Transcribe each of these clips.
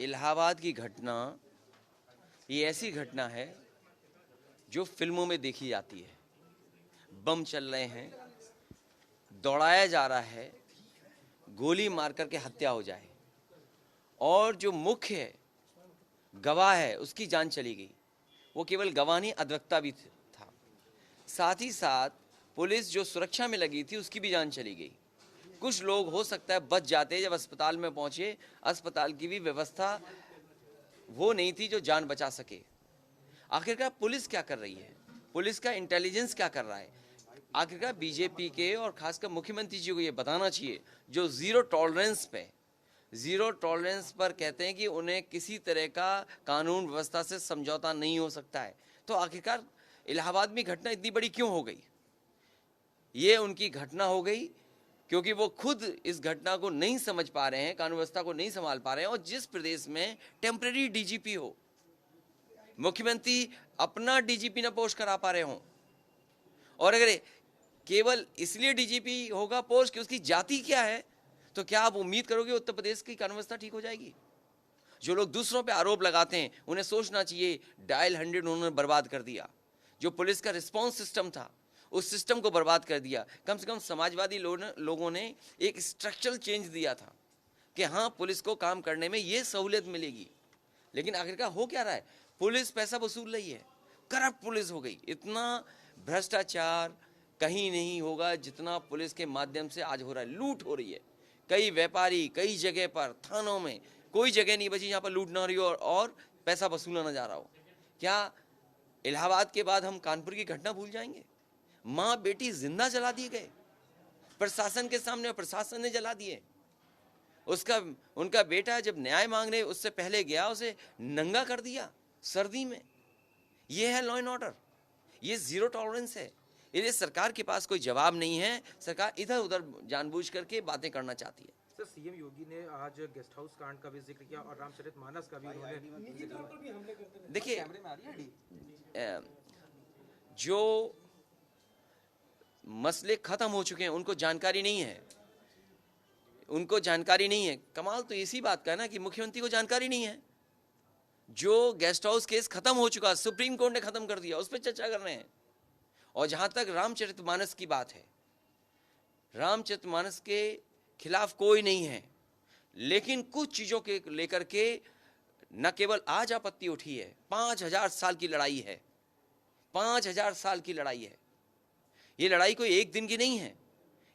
इलाहाबाद की घटना ये ऐसी घटना है जो फिल्मों में देखी जाती है। बम चल रहे हैं, दौड़ाया जा रहा है, गोली मार करके हत्या हो जाए और जो मुख्य गवाह है उसकी जान चली गई। वो केवल गवाह नहीं, अधिवक्ता भी था। साथ ही साथ पुलिस जो सुरक्षा में लगी थी उसकी भी जान चली गई। कुछ लोग हो सकता है बच जाते, जब अस्पताल में पहुंचे अस्पताल की भी व्यवस्था वो नहीं थी जो जान बचा सके। आखिरकार पुलिस क्या कर रही है, पुलिस का इंटेलिजेंस क्या कर रहा है? आखिरकार बीजेपी के और खासकर मुख्यमंत्री जी को ये बताना चाहिए, जो जीरो टॉलरेंस पर कहते हैं कि उन्हें किसी तरह का कानून व्यवस्था से समझौता नहीं हो सकता है। तो आखिरकार इलाहाबाद में घटना इतनी बड़ी क्यों हो गई? ये उनकी घटना हो गई क्योंकि वो खुद इस घटना को नहीं समझ पा रहे हैं, कानून व्यवस्था को नहीं संभाल पा रहे हैं। और जिस प्रदेश में टेम्पररी डीजीपी हो, मुख्यमंत्री अपना डीजीपी न पोस्ट करा पा रहे हो, और अगर केवल इसलिए डीजीपी होगा पोस्ट कि उसकी जाति क्या है, तो क्या आप उम्मीद करोगे उत्तर प्रदेश की कानून व्यवस्था ठीक हो जाएगी? जो लोग दूसरों पे आरोप लगाते हैं उन्हें सोचना चाहिए, डायल 100 उन्होंने बर्बाद कर दिया। जो पुलिस का रिस्पांस सिस्टम था उस सिस्टम को बर्बाद कर दिया। कम से कम समाजवादी लोगों ने एक स्ट्रक्चरल चेंज दिया था कि हाँ, पुलिस को काम करने में ये सहूलियत मिलेगी। लेकिन आखिरकार हो क्या रहा है? पुलिस पैसा वसूल रही है, करप्ट पुलिस हो गई। इतना भ्रष्टाचार कहीं नहीं होगा जितना पुलिस के माध्यम से आज हो रहा है। लूट हो रही है, कई व्यापारी कई जगह पर, थानों में कोई जगह नहीं बची जहाँ पर लूट ना हो रही हो और पैसा वसूला ना जा रहा हो। क्या इलाहाबाद के बाद हम कानपुर की घटना भूल जाएंगे? माँ बेटी जिंदा जला दिए गए प्रशासन के सामने, प्रशासन ने जला दिए। उनका बेटा जब न्याय मांगने उससे पहले गया, उसे नंगा कर दिया सर्दी में। ये है लॉ एंड ऑर्डर, ये जीरो टॉलरेंस है। इसलिए सरकार के पास कोई जवाब नहीं है। सरकार इधर उधर जानबूझ करके बातें करना चाहती है। सर, सीएम योगी ने आज गेस्ट हाउस कांड का भी जिक्र किया और रामचरितमानस का भी उन्होंने। देखिए, जो मसले खत्म हो चुके हैं उनको जानकारी नहीं है, उनको जानकारी नहीं है। कमाल तो इसी बात का है ना कि मुख्यमंत्री को जानकारी नहीं है। जो गेस्ट हाउस केस खत्म हो चुका, सुप्रीम कोर्ट ने खत्म कर दिया, उस पर चर्चा कर रहे हैं। और जहां तक रामचरितमानस की बात है, रामचरितमानस के खिलाफ कोई नहीं है, लेकिन कुछ चीजों के लेकर के न केवल आज आपत्ति उठी है, 5000 साल की लड़ाई है, 5000 साल की लड़ाई है। ये लड़ाई कोई एक दिन की नहीं है।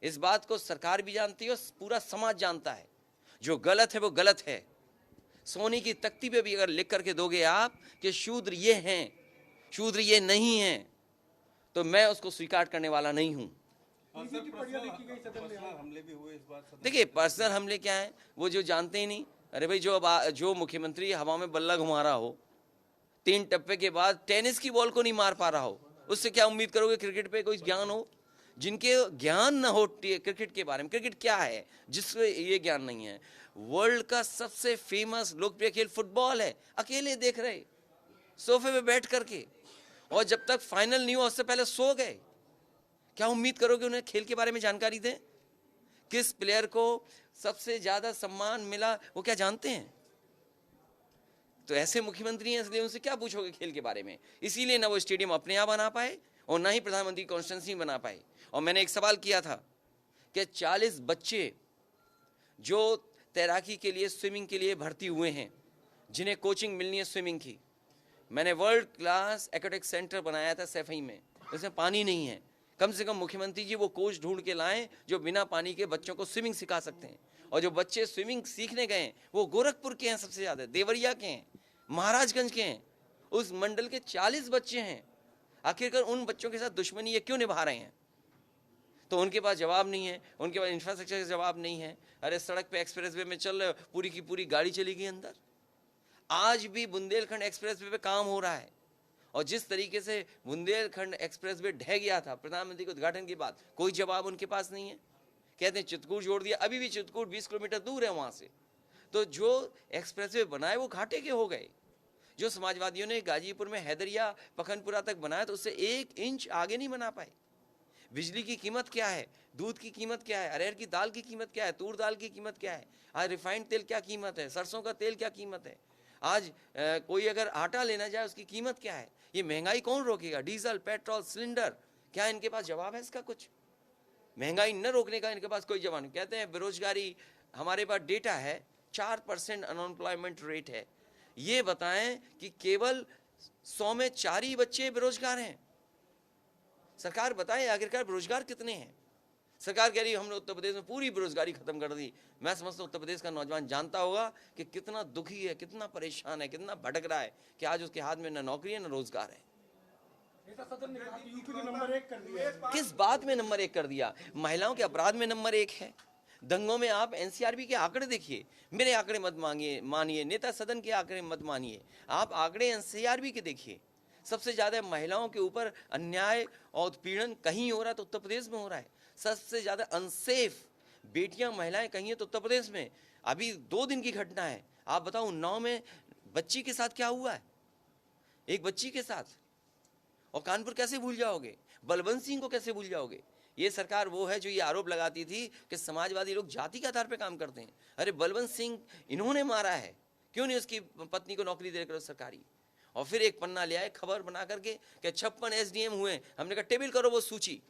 इस बात को सरकार भी जानती है और पूरा समाज जानता है। जो गलत है वो गलत है। सोने की तख्ती पे भी अगर लिख करके दोगे आप कि शूद्र ये हैं, शूद्र ये नहीं हैं, तो मैं उसको स्वीकार करने वाला नहीं हूं। देखिए, पर्सनल हमले क्या है वो जो जानते ही नहीं। अरे भाई, जो मुख्यमंत्री हवा में बल्ला घुमा रहा हो, 3 टप्पे के बाद टेनिस की बॉल को नहीं मार पा रहा हो, उससे क्या उम्मीद करोगे क्रिकेट पे कोई ज्ञान हो? जिनके ज्ञान न हो क्रिकेट के बारे में, क्रिकेट क्या है जिसको ये ज्ञान नहीं है। वर्ल्ड का सबसे फेमस लोकप्रिय खेल फुटबॉल है, अकेले देख रहे सोफे पे बैठ करके, और जब तक फाइनल नहीं हुआ उससे पहले सो गए। क्या उम्मीद करोगे उन्हें खेल के बारे में जानकारी दें? किस प्लेयर को सबसे ज्यादा सम्मान मिला वो क्या जानते हैं? तो ऐसे मुख्यमंत्री हैं, इसलिए उनसे क्या पूछोगे खेल के बारे में? इसीलिए ना वो स्टेडियम अपने आप बना पाए और ना ही प्रधानमंत्री कॉन्स्टिट्यूंसी बना पाए। और मैंने एक सवाल किया था कि 40 बच्चे जो तैराकी के लिए, स्विमिंग के लिए भर्ती हुए हैं, जिन्हें कोचिंग मिलनी है स्विमिंग की, मैंने वर्ल्ड क्लास एक्वेटिक सेंटर बनाया था सैफई में, उसमें पानी नहीं है। कम से कम मुख्यमंत्री जी वो कोच ढूंढ के लाएं जो बिना पानी के बच्चों को स्विमिंग सिखा सकते हैं। और जो बच्चे स्विमिंग सीखने गए हैं वो गोरखपुर के हैं, सबसे ज्यादा देवरिया के हैं, महाराजगंज के हैं। उस मंडल के 40 बच्चे हैं। आखिरकार उन बच्चों के साथ दुश्मनी ये क्यों निभा रहे हैं? तो उनके पास जवाब नहीं है, उनके पास इंफ्रास्ट्रक्चर का जवाब नहीं है। अरे सड़क पे एक्सप्रेसवे में चल रहे हो, पूरी की पूरी गाड़ी चली गई अंदर। आज भी बुंदेलखंड एक्सप्रेसवे पे काम हो रहा है, और जिस तरीके से बुंदेलखंड एक्सप्रेसवे ढह गया था प्रधानमंत्री के उद्घाटन के बाद, कोई जवाब उनके पास नहीं है। कहते हैं चित्रकूट जोड़ दिया, अभी भी चित्रकूट 20 किलोमीटर दूर है वहां से। तो जो एक्सप्रेसवे बनाए वो घाटे के हो गए। जो समाजवादियों ने गाजीपुर में हैदरिया पखनपुरा तक बनाया तो उससे 1 इंच आगे नहीं बना पाए। बिजली की कीमत क्या है, दूध की कीमत क्या है, अरहर की दाल की कीमत क्या है, तूर दाल की कीमत क्या है, आज रिफाइंड तेल क्या कीमत है, सरसों का तेल क्या कीमत है, आज कोई अगर आटा लेना जाए उसकी कीमत क्या है। ये महंगाई कौन रोकेगा? डीजल, पेट्रोल, सिलेंडर, क्या इनके पास जवाब है इसका? कुछ महंगाई न रोकने का इनके पास कोई जवाब नहीं। कहते हैं बेरोजगारी, हमारे पास डेटा है 4% अनएम्प्लॉयमेंट रेट है। ये बताएं कि केवल 100 में 4 ही बच्चे बेरोजगार हैं। सरकार बताए आखिरकार बेरोजगार कितने हैं? सरकार कह रही है हमने उत्तर प्रदेश में पूरी बेरोजगारी खत्म कर दी। मैं समझता हूँ उत्तर प्रदेश का नौजवान जानता होगा कि कितना दुखी है, कितना परेशान है, कितना भटक रहा है कि आज उसके हाथ में न नौकरी है न रोजगार है। किस बात में नंबर 1 कर दिया? महिलाओं के अपराध में नंबर 1 है। दंगों में आप एनसीआरबी के आंकड़े देखिए, मेरे आंकड़े मत मानिए, नेता सदन के आंकड़े मत मानिए, आप आंकड़े एनसीआरबी के देखिए। सबसे ज्यादा महिलाओं के ऊपर अन्याय और उत्पीड़न कहीं हो रहा है तो उत्तर प्रदेश में हो रहा है। सबसे ज्यादा अनसेफ बेटियां महिलाएं कहीं है तो उत्तर प्रदेश में। अभी 2 दिन की घटना है, आप बताओ उन्नाव में बच्ची के साथ क्या हुआ है, एक बच्ची के साथ। और कानपुर कैसे भूल जाओगे, बलवंत सिंह को कैसे भूल जाओगे? ये सरकार वो है जो ये आरोप लगाती थी कि समाजवादी लोग जाति के आधार पर काम करते हैं। अरे बलवंत सिंह इन्होंने मारा है, क्यों नहीं उसकी पत्नी को नौकरी दे रहे सरकारी? और फिर एक पन्ना ले आए खबर बना करके कि 56 एसडीएम हुए। हमने कहा टेबल करो वो सूची,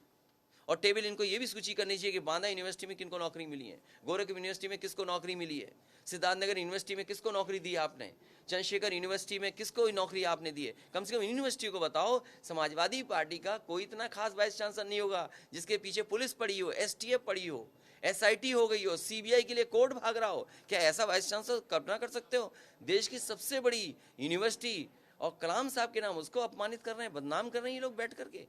और टेबल इनको ये भी सूची करनी चाहिए कि बांदा यूनिवर्सिटी में किनको नौकरी मिली है, गोरखपुर यूनिवर्सिटी में किसको नौकरी मिली है, सिद्धार्थनगर यूनिवर्सिटी में किसको नौकरी दी आपने, चंद्रशेखर यूनिवर्सिटी में किसको नौकरी आपने दी है। कम से कम यूनिवर्सिटी को बताओ। समाजवादी पार्टी का कोई इतना खास वाइस चांसलर नहीं होगा जिसके पीछे पुलिस पड़ी हो, एसटीएफ पड़ी हो, एसआईटी हो गई हो, सीबीआई के लिए कोर्ट भाग रहा हो। क्या ऐसा वाइस चांसलर कल्पना कर सकते हो? देश की सबसे बड़ी यूनिवर्सिटी और कलाम साहब के नाम उसको अपमानित कर रहे हैं, बदनाम कर रहे हैं ये लोग बैठ करके।